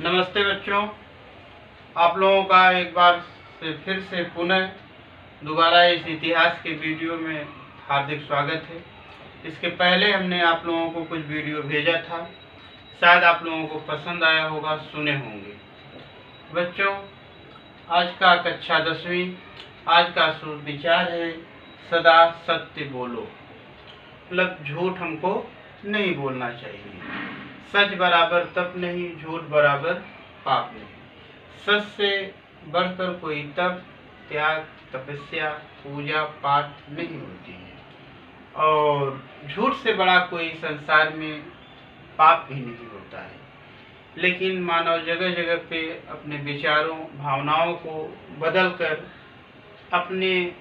नमस्ते बच्चों, आप लोगों का एक बार से फिर से पुनः दोबारा इस इतिहास के वीडियो में हार्दिक स्वागत है। इसके पहले हमने आप लोगों को कुछ वीडियो भेजा था, शायद आप लोगों को पसंद आया होगा, सुने होंगे। बच्चों, आज का कक्षा 10वीं, आज का विचार है सदा सत्य बोलो। मतलब झूठ हमको नहीं बोलना चाहिए। सच बराबर तप नहीं, झूठ बराबर पाप नहीं। सच से बढ़कर कोई तप, त्याग, तपस्या, पूजा पाठ नहीं होती है, और झूठ से बड़ा कोई संसार में पाप भी नहीं होता है। लेकिन मानव जगह जगह पे अपने विचारों, भावनाओं को बदलकर अपने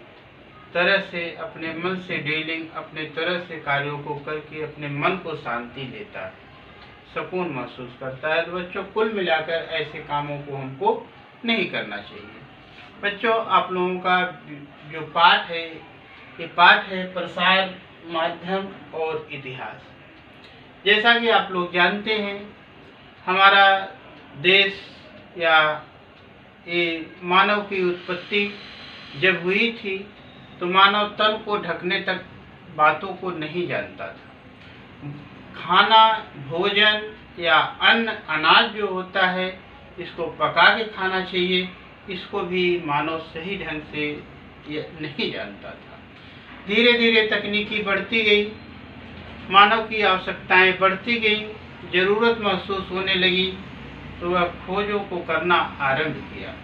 तरह से, अपने मन से डीलिंग, अपने तरह से कार्यों को करके अपने मन को शांति देता है, सुकून महसूस करता है। तो बच्चों, कुल मिलाकर ऐसे कामों को हमको नहीं करना चाहिए। बच्चों, आप लोगों का जो पाठ है, ये पाठ है प्रसार माध्यम और इतिहास। जैसा कि आप लोग जानते हैं, हमारा देश या ये मानव की उत्पत्ति जब हुई थी तो मानव तन को ढकने तक बातों को नहीं जानता था। खाना, भोजन या अन्न, अनाज जो होता है, इसको पका के खाना चाहिए, इसको भी मानव सही ढंग से नहीं जानता था। धीरे धीरे तकनीकी बढ़ती गई, मानव की आवश्यकताएं बढ़ती गई, जरूरत महसूस होने लगी, तो वह खोजों को करना आरंभ किया।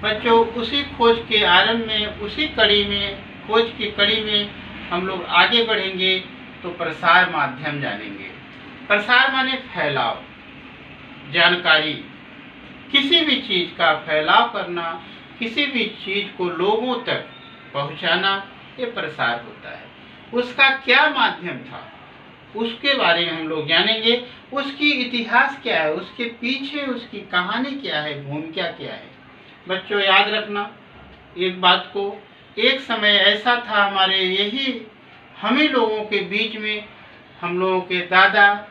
बच्चों, उसी खोज के आरंभ में, उसी कड़ी में, खोज की कड़ी में हम लोग आगे बढ़ेंगे तो प्रसार माध्यम जानेंगे। प्रसार माने फैलाव, जानकारी, किसी भी चीज का फैलाव करना, किसी भी चीज को लोगों तक पहुंचाना, ये प्रसार होता है। उसका क्या माध्यम था, उसके बारे में हम लोग जानेंगे। उसकी इतिहास क्या है, उसके पीछे उसकी कहानी क्या है, भूमिका क्या है। बच्चों, याद रखना एक बात को, एक समय ऐसा था हमारे हम ही लोगों के बीच में, हम लोगों के दादा,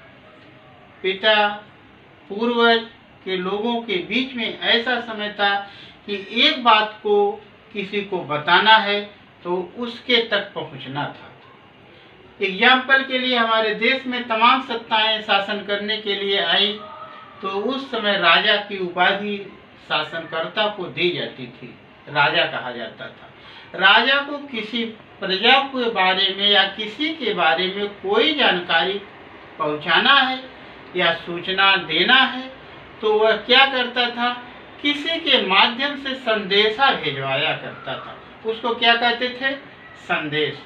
पिता, पूर्वज के लोगों के बीच में ऐसा समय था कि एक बात को किसी को बताना है तो उसके तक पहुंचना था। एग्जाम्पल के लिए, हमारे देश में तमाम सत्ताएं शासन करने के लिए आई, तो उस समय राजा की उपाधि शासनकर्ता को दी जाती थी, राजा कहा जाता था। राजा को किसी प्रजा के बारे में या किसी के बारे में कोई जानकारी पहुंचाना है या सूचना देना है, तो वह क्या करता था, किसी के माध्यम से संदेशा भिजवाया करता था। उसको क्या कहते थे, संदेश।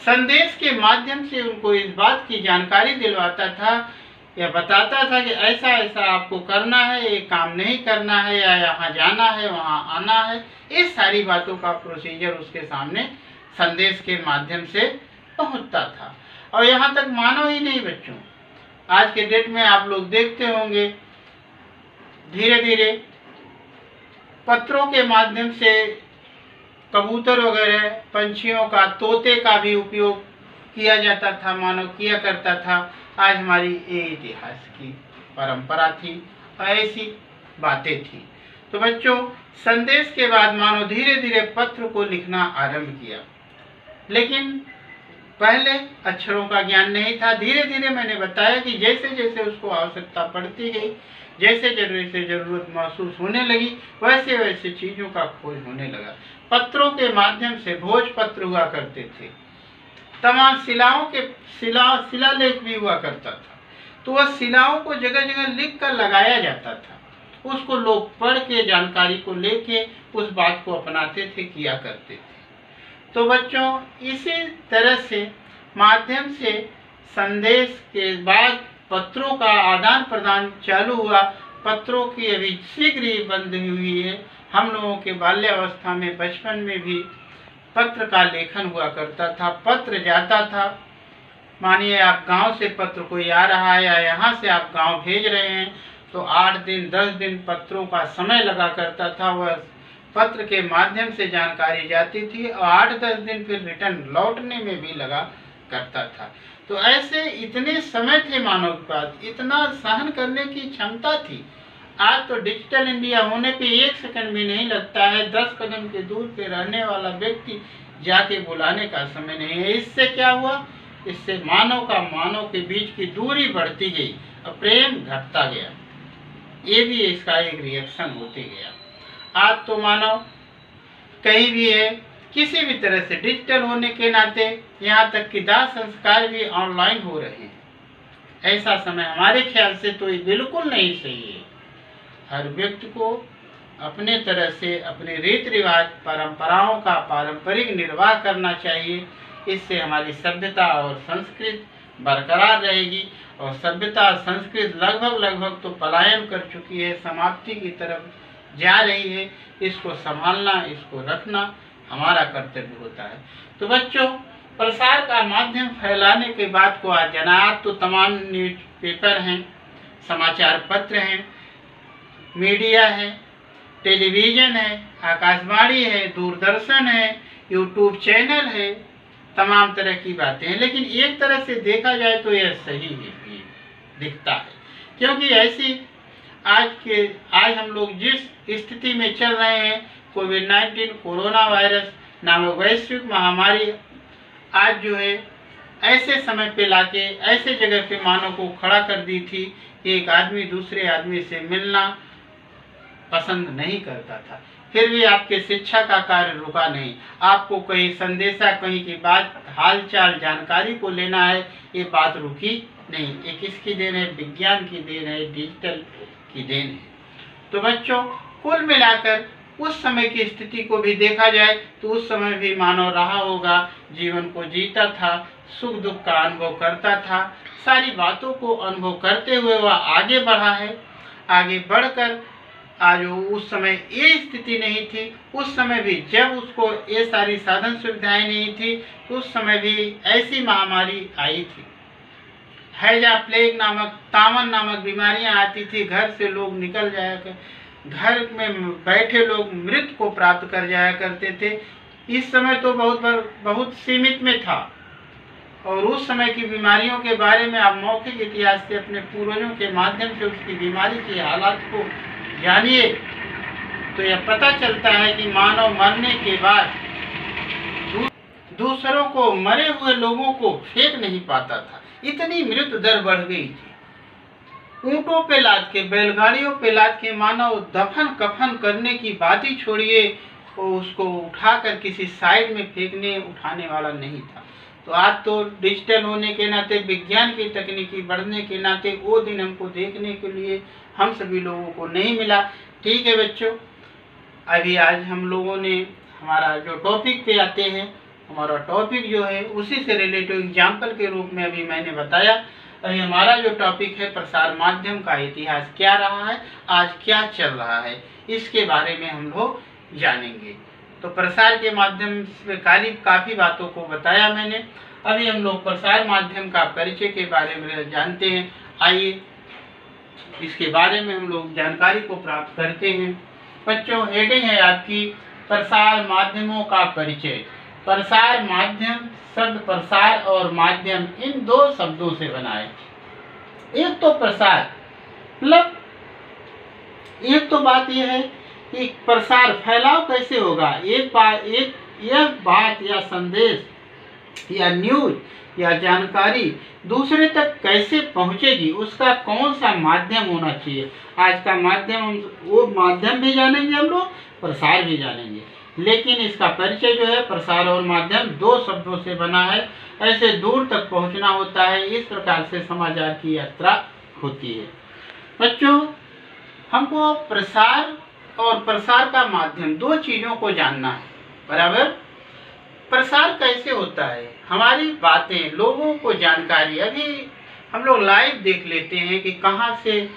संदेश के माध्यम से उनको इस बात की जानकारी दिलवाता था या बताता था कि ऐसा ऐसा आपको करना है, ये काम नहीं करना है, या यहाँ जाना है, वहाँ आना है। इस सारी बातों का प्रोसीजर उसके सामने संदेश के माध्यम से पहुँचता था। और यहाँ तक मानो ही नहीं बच्चों, आज के डेट में आप लोग देखते होंगे, धीरे धीरे पत्रों के माध्यम से कबूतर वगैरह, पंछियों का, तोते का भी उपयोग किया जाता था, मानव किया करता था। आज हमारी ये इतिहास की परंपरा थी, ऐसी बातें थी। तो बच्चों, संदेश के बाद मानव धीरे धीरे पत्र को लिखना आरंभ किया, लेकिन पहले अक्षरों का ज्ञान नहीं था। धीरे धीरे मैंने बताया कि जैसे जैसे उसको आवश्यकता पड़ती गई, जैसे जैसे जरूरत महसूस होने लगी, वैसे वैसे चीज़ों का खोज होने लगा। पत्रों के माध्यम से भोजपत्र हुआ करते थे, तमाम शिलालेख भी हुआ करता था। तो वह शिलाओं को जगह जगह लिख कर लगाया जाता था, उसको लोग पढ़ के जानकारी को लेके उस बात को अपनाते थे, किया करते थे। तो बच्चों, इसी तरह से माध्यम से संदेश के बाद पत्रों का आदान प्रदान चालू हुआ। पत्रों की अभी शीघ्र ही बंद हुई है। हम लोगों के बाल्यावस्था में, बचपन में भी पत्र का लेखन हुआ करता था, पत्र जाता था। मानिए आप गांव से पत्र कोई आ रहा है या यहाँ से आप गांव भेज रहे हैं, तो 8 दिन 10 दिन पत्रों का समय लगा करता था। वह पत्र के माध्यम से जानकारी जाती थी और 8-10 दिन फिर रिटर्न लौटने में भी लगा करता था। तो ऐसे इतने समय थे मानव के पास, इतना सहन करने की क्षमता थी। आज तो डिजिटल इंडिया होने पे 1 सेकंड भी नहीं लगता है, 10 कदम के दूर पे रहने वाला व्यक्ति जाके बुलाने का समय नहीं है। इससे क्या हुआ? इससे मानव के बीच की दूरी बढ़ती गई और प्रेम घटता गया। ये भी इसका एक रिएक्शन होते गया। आज तो मानव कहीं भी है, किसी भी तरह से डिजिटल होने के नाते यहाँ तक कि दाह संस्कार भी ऑनलाइन हो रहे हैं। ऐसा समय हमारे ख्याल से तो ये बिल्कुल नहीं सही है। हर व्यक्ति को अपने तरह से अपने रीति रिवाज परंपराओं का पारंपरिक निर्वाह करना चाहिए। इससे हमारी सभ्यता और संस्कृति बरकरार रहेगी। और सभ्यता और संस्कृति लगभग तो पलायन कर चुकी है, समाप्ति की तरफ जा रही है। इसको संभालना, इसको रखना हमारा कर्तव्य होता है। तो बच्चों, प्रसार का माध्यम फैलाने के बात को आज जाना। आज तो तमाम न्यूज़पेपर हैं, समाचार पत्र हैं, मीडिया है, टेलीविज़न है, आकाशवाणी है, दूरदर्शन है, यूट्यूब चैनल है, तमाम तरह की बातें हैं। लेकिन एक तरह से देखा जाए तो यह सही है, दिखता है, क्योंकि ऐसी आज हम लोग जिस स्थिति में चल रहे हैं, कोविड-19 कोरोना वायरस नामक वैश्विक महामारी आज जो है ऐसे समय पे लाके ऐसे जगह पे मानव को खड़ा कर दी थी कि एक आदमी दूसरे आदमी से मिलना पसंद नहीं करता था। फिर भी आपके शिक्षा का कार्य रुका नहीं। आपको कहीं संदेशा, कहीं की बात, हालचाल, जानकारी को लेना है, ये बात रुकी नहीं। ये किसकी देन है? विज्ञान की देन है, डिजिटल की देन है। तो बच्चों, कुल मिलाकर उस समय की स्थिति को भी देखा जाए तो उस समय भी मानव रहा होगा, जीवन को जीता था, सुख दुख का अनुभव करता था, सारी बातों को अनुभव करते हुए वह आगे बढ़ा है। आगे बढ़कर आज उस समय ये स्थिति नहीं थी, उस समय भी जब उसको ये सारी साधन सुविधाएं नहीं थी, तो उस समय भी ऐसी महामारी आई थी। हैजा, प्लेग नामक, तावन नामक बीमारियां आती थी। घर से लोग निकल जाया कर, घर में बैठे लोग मृत को प्राप्त कर जाया करते थे। इस समय तो बहुत सीमित में था। और उस समय की बीमारियों के बारे में आप मौखिक इतिहास से अपने पूर्वजों के माध्यम से उसकी बीमारी की हालात को जानिए तो यह पता चलता है कि मानव मरने के बाद दूसरों को, मरे हुए लोगों को फेंक नहीं पाता था। इतनी मृत्यु दर बढ़ गई थी। ऊंटों पे लाद के, बैलगाड़ियों पे लाद के मानव दफन कफन करने की बात ही छोड़िए, उसको उठाकर किसी साइड में फेंकने उठाने वाला नहीं था। तो आज तो डिजिटल होने के नाते, विज्ञान की तकनीकी बढ़ने के नाते वो दिन हमको देखने के लिए हम सभी लोगों को नहीं मिला। ठीक है बच्चों, अभी आज हम लोगों ने हमारा जो टॉपिक पे आते हैं, हमारा टॉपिक जो है उसी से रिलेटेड एग्जाम्पल के रूप में अभी मैंने बताया। अभी हमारा जो टॉपिक है, प्रसार माध्यम का इतिहास क्या रहा है, आज क्या चल रहा है, इसके बारे में हम लोग जानेंगे। तो प्रसार के माध्यम से काफ़ी बातों को बताया मैंने। अभी हम लोग प्रसार माध्यम का परिचय के बारे में जानते हैं। आइए इसके बारे में हम लोग जानकारी को प्राप्त करते हैं। बच्चों, हेडिंग है आपकी प्रसार माध्यमों का परिचय। प्रसार माध्यम शब्द प्रसार और माध्यम इन दो शब्दों से बना है। एक तो प्रसार मतलब, एक तो बात यह है कि प्रसार फैलाव कैसे होगा, यह बात या संदेश या न्यूज या जानकारी दूसरे तक कैसे पहुंचेगी, उसका कौन सा माध्यम होना चाहिए। आज का माध्यम, वो माध्यम भी जानेंगे हम लोग, प्रसार भी जानेंगे। लेकिन इसका परिचय जो है, प्रसार और माध्यम दो शब्दों से बना है। ऐसे दूर तक पहुंचना होता है, इस प्रकार से समाचार की यात्रा होती है। बच्चों, हमको प्रसार और प्रसार का माध्यम दो चीज़ों को जानना है, बराबर। प्रसार कैसे होता है, हमारी बातें लोगों को जानकारी। अभी हम लोग लाइव देख लेते हैं कि कहाँ से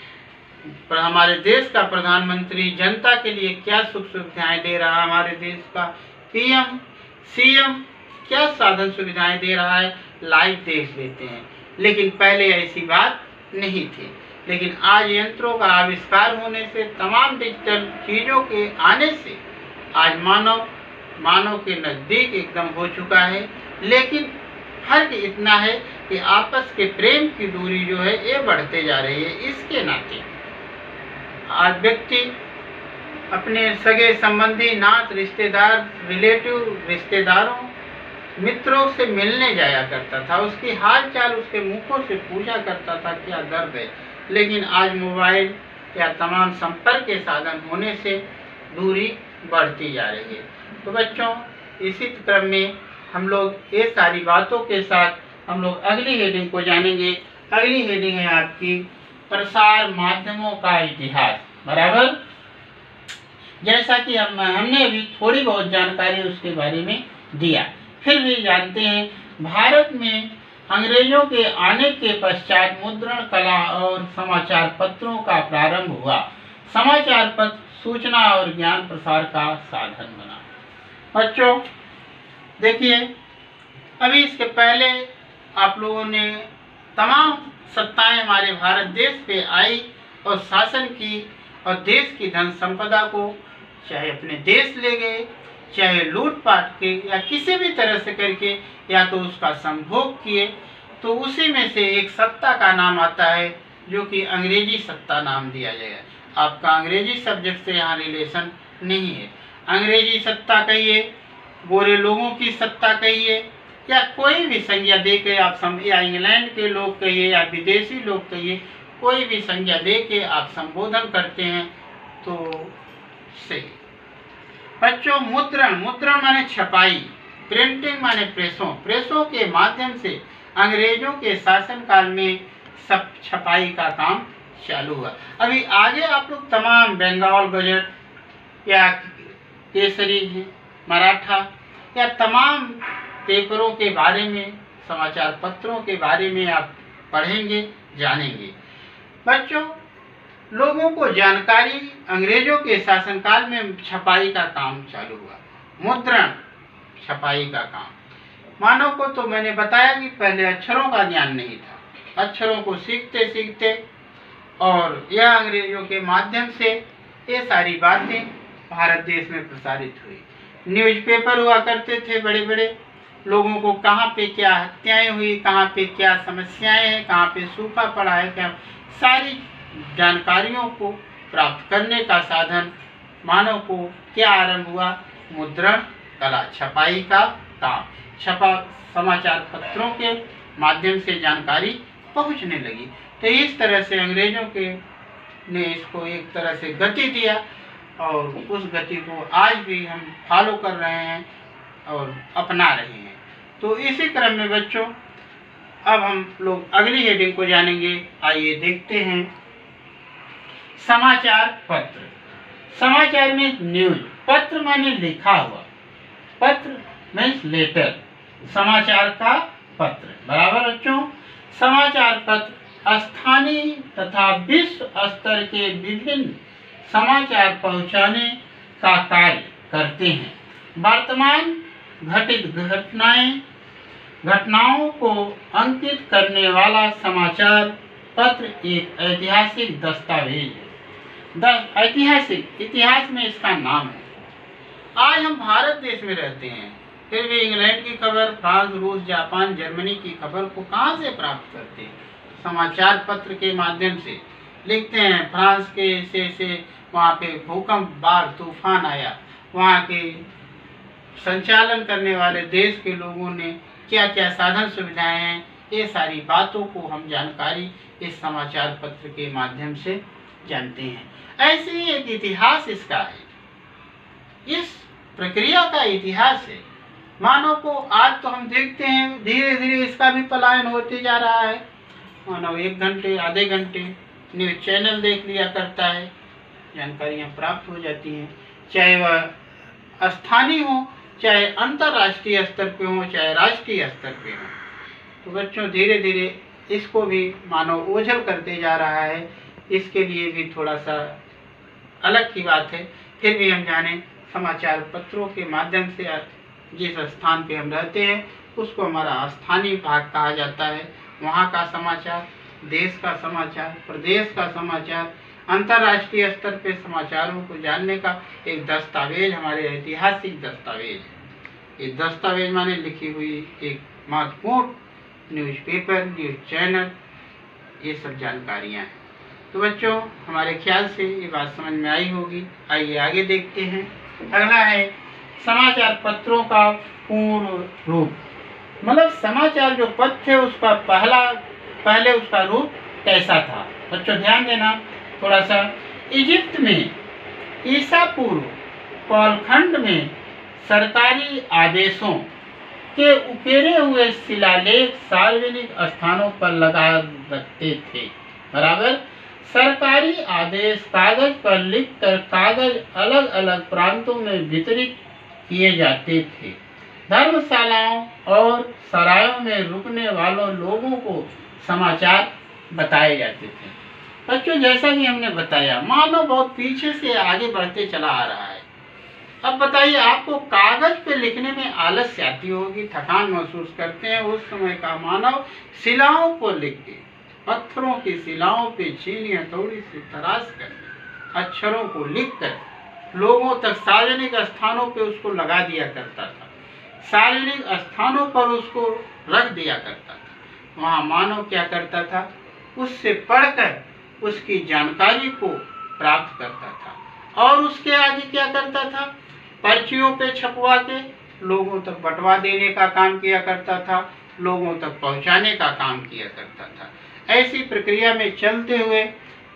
हमारे देश का प्रधानमंत्री जनता के लिए क्या सुख सुविधाएं दे रहा है, हमारे देश का पीएम सीएम क्या साधन सुविधाएं दे रहा है, लाइव देख लेते हैं। लेकिन पहले ऐसी बात नहीं थी। लेकिन आज यंत्रों का आविष्कार होने से, तमाम डिजिटल चीज़ों के आने से आज मानव के नज़दीक एकदम हो चुका है। लेकिन फर्क इतना है कि आपस के प्रेम की दूरी जो है ये बढ़ते जा रही है। इसके नाते आज व्यक्ति अपने सगे संबंधी, नात, रिश्तेदार, रिलेटिव, रिश्तेदारों, मित्रों से मिलने जाया करता था, उसकी हाल चाल उसके मुखों से पूछा करता था क्या दर्द है। लेकिन आज मोबाइल या तमाम संपर्क के साधन होने से दूरी बढ़ती जा रही है। तो बच्चों, इसी क्रम में हम लोग ये सारी बातों के साथ हम लोग अगली हेडिंग को जानेंगे। अगली हेडिंग है आपकी प्रसार माध्यमों का इतिहास। बराबर, जैसा कि हमने अभी थोड़ी बहुत जानकारी उसके बारे में दिया, फिर भी जानते हैं। भारत में अंग्रेजों के आने के पश्चात मुद्रण कला और समाचार पत्रों का प्रारंभ हुआ। समाचार पत्र सूचना और ज्ञान प्रसार का साधन बना। बच्चों देखिए, अभी इसके पहले आप लोगों ने तमाम सत्ताएं हमारे भारत देश पे आई और शासन की और देश की धन संपदा को चाहे अपने देश ले गए, चाहे लूटपाट के या किसी भी तरह से करके या तो उसका संभोग किए। तो उसी में से एक सत्ता का नाम आता है जो कि अंग्रेजी सत्ता नाम दिया जाएगा। आपका अंग्रेजी सब्जेक्ट से यहाँ रिलेशन नहीं है। अंग्रेजी सत्ता कहिए, गोरे लोगों की सत्ता कहिए, या कोई भी संज्ञा दे के आप या इंग्लैंड के लोग कहिए या विदेशी लोग कहिए, कोई भी संज्ञा दे के आप संबोधन करते हैं तो सही। बच्चों, मुद्रण माने छपाई, प्रिंटिंग माने प्रेसों के माध्यम से अंग्रेजों के शासन काल में सब छपाई का काम चालू हुआ। अभी आगे आप लोग तमाम बंगाल गजट या केसरी है, मराठा या तमाम पेपरों के बारे में, समाचार पत्रों के बारे में आप पढ़ेंगे, जानेंगे। बच्चों, लोगों को जानकारी, अंग्रेजों के शासनकाल में छपाई का काम चालू हुआ, मुद्रण छपाई का काम। मानव को तो मैंने बताया कि पहले अक्षरों का ज्ञान नहीं था। अक्षरों को सीखते सीखते और यह अंग्रेजों के माध्यम से ये सारी बातें भारत देश में प्रसारित हुई। न्यूज़पेपर हुआ करते थे बड़े बड़े, लोगों को कहाँ पे क्या हत्याएं हुई, कहाँ पे क्या समस्याएं हैं, कहाँ पे सूखा पड़ा है, क्या सारी जानकारियों को प्राप्त करने का साधन मानव को क्या आरंभ हुआ? मुद्रण कला, छपाई का काम। समाचार पत्रों के माध्यम से जानकारी पहुंचने लगी। तो इस तरह से अंग्रेजों के ने इसको एक तरह से गति दिया और उस गति को आज भी हम फॉलो कर रहे हैं और अपना रहे हैं। तो इसी क्रम में बच्चों, अब हम लोग अगली हेडिंग को जानेंगे। आइए देखते हैं। समाचार पत्र। समाचार में न्यूज, पत्र माने लिखा हुआ, पत्र मीन्स लेटर, समाचार का पत्र। बराबर बच्चों, समाचार पत्र स्थानीय तथा विश्व स्तर के विभिन्न समाचार पहुंचाने का कार्य करते हैं। वर्तमान घटित घटनाओं को अंकित करने वाला समाचार पत्र एक ऐतिहासिक दस्तावेज है। ऐतिहासिक, इतिहास में इसका नाम है। आज हम भारत देश में रहते हैं, फिर भी इंग्लैंड की खबर, फ्रांस, रूस, जापान, जर्मनी की खबर को कहाँ से प्राप्त करते हैं? समाचार पत्र के माध्यम से लिखते हैं। फ्रांस के ऐसे वहाँ पे भूकंप, बाढ़, तूफान आया, वहाँ के संचालन करने वाले देश के लोगों ने क्या क्या साधन सुविधाएं हैं, ये सारी बातों को हम जानकारी इस समाचार पत्र के माध्यम से जानते हैं। ऐसे ही एक इतिहास इसका है, इस प्रक्रिया का इतिहास है। मानव को आज तो हम देखते हैं धीरे धीरे इसका भी पलायन होते जा रहा है। मानव 1 घंटे आधे घंटे न्यूज चैनल देख लिया करता है, जानकारियाँ प्राप्त हो जाती हैं, चाहे वह स्थानीय हो, चाहे अंतर्राष्ट्रीय स्तर पे हो, चाहे राष्ट्रीय स्तर पे हो। तो बच्चों, धीरे धीरे इसको भी मानव ओझल करते जा रहा है। इसके लिए भी थोड़ा सा अलग की बात है, फिर भी हम जाने समाचार पत्रों के माध्यम से जिस स्थान पे हम रहते हैं उसको हमारा स्थानीय भाग कहा जाता है। वहाँ का समाचार, देश का समाचार, प्रदेश का समाचार, अंतर्राष्ट्रीय स्तर पे समाचारों को जानने का एक दस्तावेज, हमारे ऐतिहासिक दस्तावेज है। ये दस्तावेज माने लिखी हुई एक महत्वपूर्ण न्यूज़पेपर, न्यूज़ चैनल, ये सब जानकारियाँ हैं। तो बच्चों, हमारे ख्याल से ये बात समझ में आई होगी। आइए आगे देखते हैं। अगला है समाचार पत्रों का पूर्व रूप। मतलब समाचार जो पत्र थे उसका पहले उसका रूप कैसा था। बच्चों ध्यान देना थोड़ा सा। इजिप्ट में ईसा पूर्व कालखंड में सरकारी आदेशों के उकेरे हुए शिलालेख सार्वजनिक स्थानों पर लगा रखते थे। बराबर। सरकारी आदेश कागज पर लिखकर कागज अलग अलग प्रांतों में वितरित किए जाते थे। धर्मशालाओं और सरायों में रुकने वालों लोगों को समाचार बताए जाते थे। बच्चों जैसा कि हमने बताया, मानव बहुत पीछे से आगे बढ़ते चला आ रहा है। अब बताइए, आपको कागज पे लिखने में आलस्य आती होगी, थकान महसूस करते हैं। उस समय का मानव शिलाओं को लिख के, पत्थरों की शिलाओं पे छीनी हथौड़ी से तराश कर अक्षरों को लिखकर लोगों तक सार्वजनिक स्थानों पे उसको लगा दिया करता था। सार्वजनिक स्थानों पर उसको रख दिया करता था। वहाँ मानव क्या करता था, उससे पढ़कर उसकी जानकारी को प्राप्त करता था और उसके आगे क्या करता था, पर्चियों पे छपवा के लोगों तक बंटवा देने का काम किया करता था, लोगों तक पहुंचाने का काम किया करता था। ऐसी प्रक्रिया में चलते हुए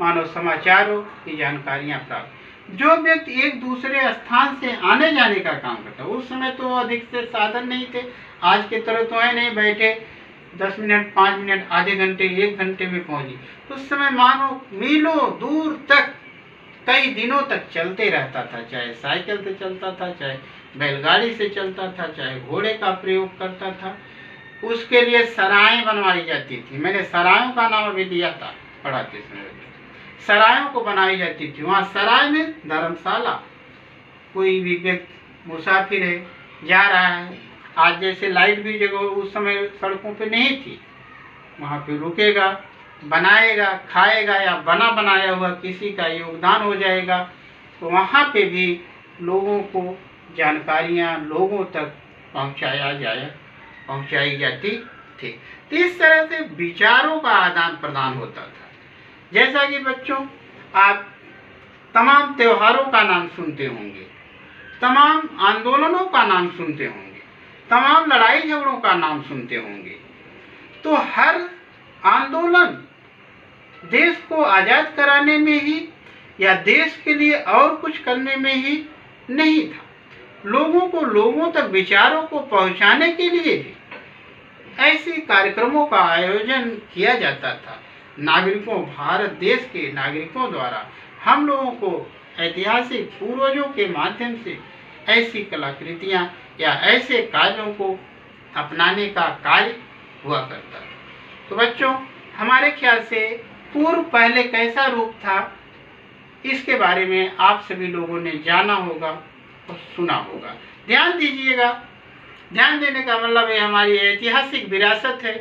मानव समाचारों की जानकारियां प्राप्त। जो व्यक्ति एक दूसरे स्थान से आने जाने का काम करता, उस समय तो अधिक से साधन नहीं थे, आज के तरह तो है नहीं बैठे 10 मिनट 5 मिनट आधे घंटे 1 घंटे में पहुंची। उस समय मानो मीलों दूर तक कई दिनों तक चलते रहता था, चाहे साइकिल से चलता था, चाहे बैलगाड़ी से चलता था, चाहे घोड़े का प्रयोग करता था। उसके लिए सराय बनवाई जाती थी। मैंने सरायों का नाम अभी दिया था पढ़ाते समय। सरायों को बनाई जाती थी। वहाँ सराय में धर्मशाला, कोई भी व्यक्ति मुसाफिर है, जा रहा है, आज जैसे लाइट भी जगह उस समय सड़कों पे नहीं थी, वहाँ पे रुकेगा, बनाएगा, खाएगा या बना बनाया हुआ किसी का योगदान हो जाएगा, तो वहाँ पे भी लोगों को जानकारियाँ लोगों तक पहुँचाई जाती थी। तो इस तरह से विचारों का आदान प्रदान होता था। जैसा कि बच्चों, आप तमाम त्योहारों का नाम सुनते होंगे, तमाम आंदोलनों का नाम सुनते होंगे, तमाम लड़ाई झगड़ों का नाम सुनते होंगे। तो हर आंदोलन देश को आज़ाद कराने में ही या देश के लिए और कुछ करने में ही नहीं था, लोगों को लोगों तक विचारों को पहुंचाने के लिए भी ऐसे कार्यक्रमों का आयोजन किया जाता था। नागरिकों, भारत देश के नागरिकों द्वारा हम लोगों को ऐतिहासिक पूर्वजों के माध्यम से ऐसी कलाकृतियाँ या ऐसे कार्यों को अपनाने का कार्य हुआ करता था। तो बच्चों, हमारे ख्याल से पूर्व पहले कैसा रूप था, इसके बारे में आप सभी लोगों ने जाना होगा और सुना होगा। ध्यान दीजिएगा। ध्यान देने का मतलब है हमारी ऐतिहासिक विरासत है,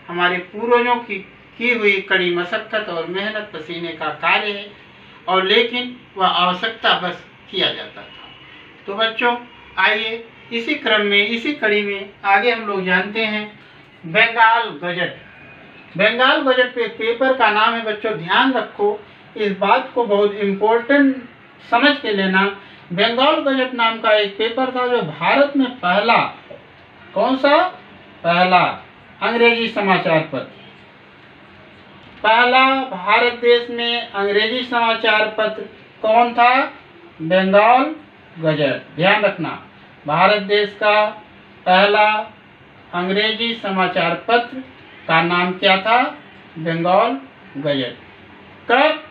हमारे पूर्वजों की हुई कड़ी मशक्कत और मेहनत पसीने का कार्य है, और लेकिन वह आवश्यकता बस किया जाता था। तो बच्चों, आइए इसी क्रम में, इसी कड़ी में आगे हम लोग जानते हैं बंगाल गजट। बंगाल गजट पे पेपर का नाम है बच्चों, ध्यान रखो, इस बात को बहुत इम्पोर्टेंट समझ के लेना। बंगाल गजट नाम का एक पेपर था जो भारत में पहला, कौन सा पहला अंग्रेजी समाचार पत्र, पहला भारत देश में अंग्रेजी समाचार पत्र कौन था, बंगाल गजट। ध्यान रखना, भारत देश का पहला अंग्रेजी समाचार पत्र का नाम क्या था, बंगाल गजट। कब,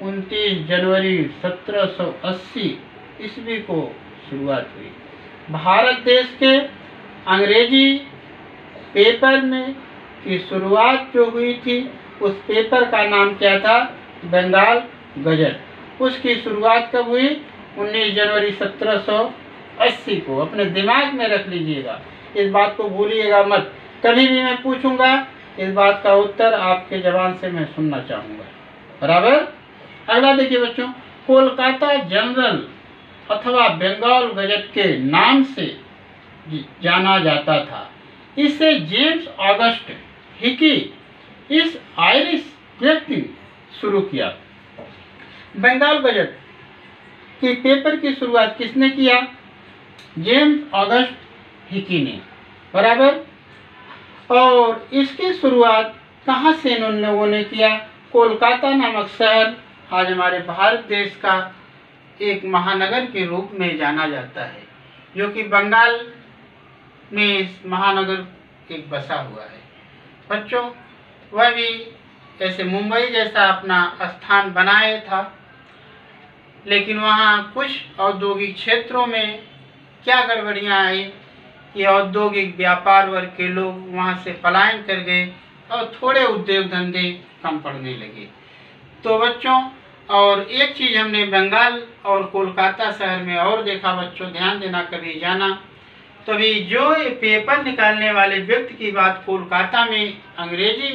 29 जनवरी 1780 ईस्वी को शुरुआत हुई। भारत देश के अंग्रेजी पेपर में की शुरुआत जो हुई थी, उस पेपर का नाम क्या था, बंगाल गजट। उसकी शुरुआत कब हुई, 19 जनवरी 1780 को। अपने दिमाग में रख लीजिएगा, इस बात को भूलिएगा मत। कभी भी मैं पूछूंगा, इस बात का उत्तर आपके जबान से मैं सुनना चाहूँगा। बराबर। अगला देखिए बच्चों, कोलकाता जनरल अथवा बंगाल गजट के नाम से जाना जाता था। इसे जेम्स ऑगस्ट हिकी, इस आयरिश व्यक्ति शुरू किया था। बंगाल गजट के पेपर की शुरुआत किसने किया? जेम्स ऑगस्ट हिकी ने, बराबर। और इसकी शुरुआत कहाँ से उन लोगों ने किया? कोलकाता नामक शहर आज हमारे भारत देश का एक महानगर के रूप में जाना जाता है, जो कि बंगाल में इस महानगर एक बसा हुआ है। बच्चों, वह भी ऐसे मुंबई जैसा अपना स्थान बनाए था, लेकिन वहाँ कुछ औद्योगिक क्षेत्रों में क्या गड़बड़ियाँ आई कि औद्योगिक व्यापार वर्ग के लोग वहाँ से पलायन कर गए और थोड़े उद्योग धंधे कम पड़ने लगे। तो बच्चों, और एक चीज़ हमने बंगाल और कोलकाता शहर में और देखा, बच्चों ध्यान देना, कभी जाना तभी जो ये पेपर निकालने वाले व्यक्ति की बात कोलकाता में अंग्रेजी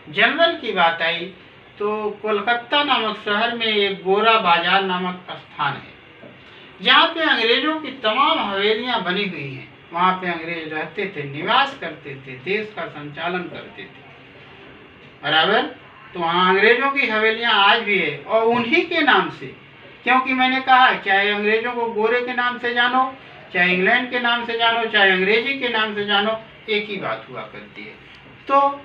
जनरल की बात आई, तो कोलकाता नामक शहर में एक गोरा बाजार नामक स्थान है, जहाँ पे अंग्रेजों की तमाम हवेलियाँ बनी हुई हैं। वहाँ पे अंग्रेज रहते थे, निवास करते थे, देश का संचालन करते थे, बराबर। तो वहाँ अंग्रेजों की हवेलियाँ आज भी है, और उन्हीं के नाम से, क्योंकि मैंने कहा चाहे अंग्रेजों को गोरे के नाम से जानो, चाहे इंग्लैंड के नाम से जानो, चाहे अंग्रेजी के नाम से जानो, एक ही बात हुआ करती है। तो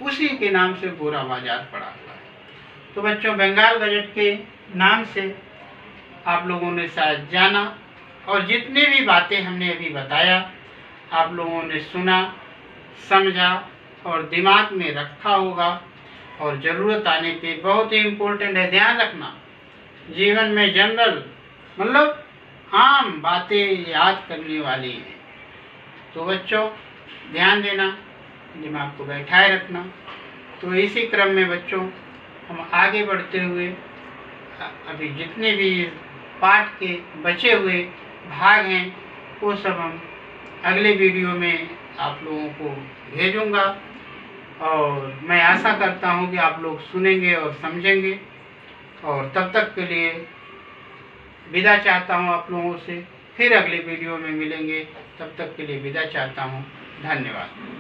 उसी के नाम से गोरा बाजार पड़ा हुआ है। तो बच्चों, बंगाल गजट के नाम से आप लोगों ने शायद जाना, और जितनी भी बातें हमने अभी बताया आप लोगों ने सुना, समझा और दिमाग में रखा होगा, और ज़रूरत आने पे बहुत ही इम्पोर्टेंट है, ध्यान रखना, जीवन में जनरल मतलब आम बातें याद करने वाली है। तो बच्चों ध्यान देना, दिमाग को बैठाए रखना। तो इसी क्रम में बच्चों हम आगे बढ़ते हुए अभी जितने भी पाठ के बचे हुए भाग हैं वो सब हम अगले वीडियो में आप लोगों को भेजूंगा, और मैं आशा करता हूं कि आप लोग सुनेंगे और समझेंगे। और तब तक के लिए विदा चाहता हूं आप लोगों से, फिर अगले वीडियो में मिलेंगे, तब तक के लिए विदा चाहता हूं। धन्यवाद।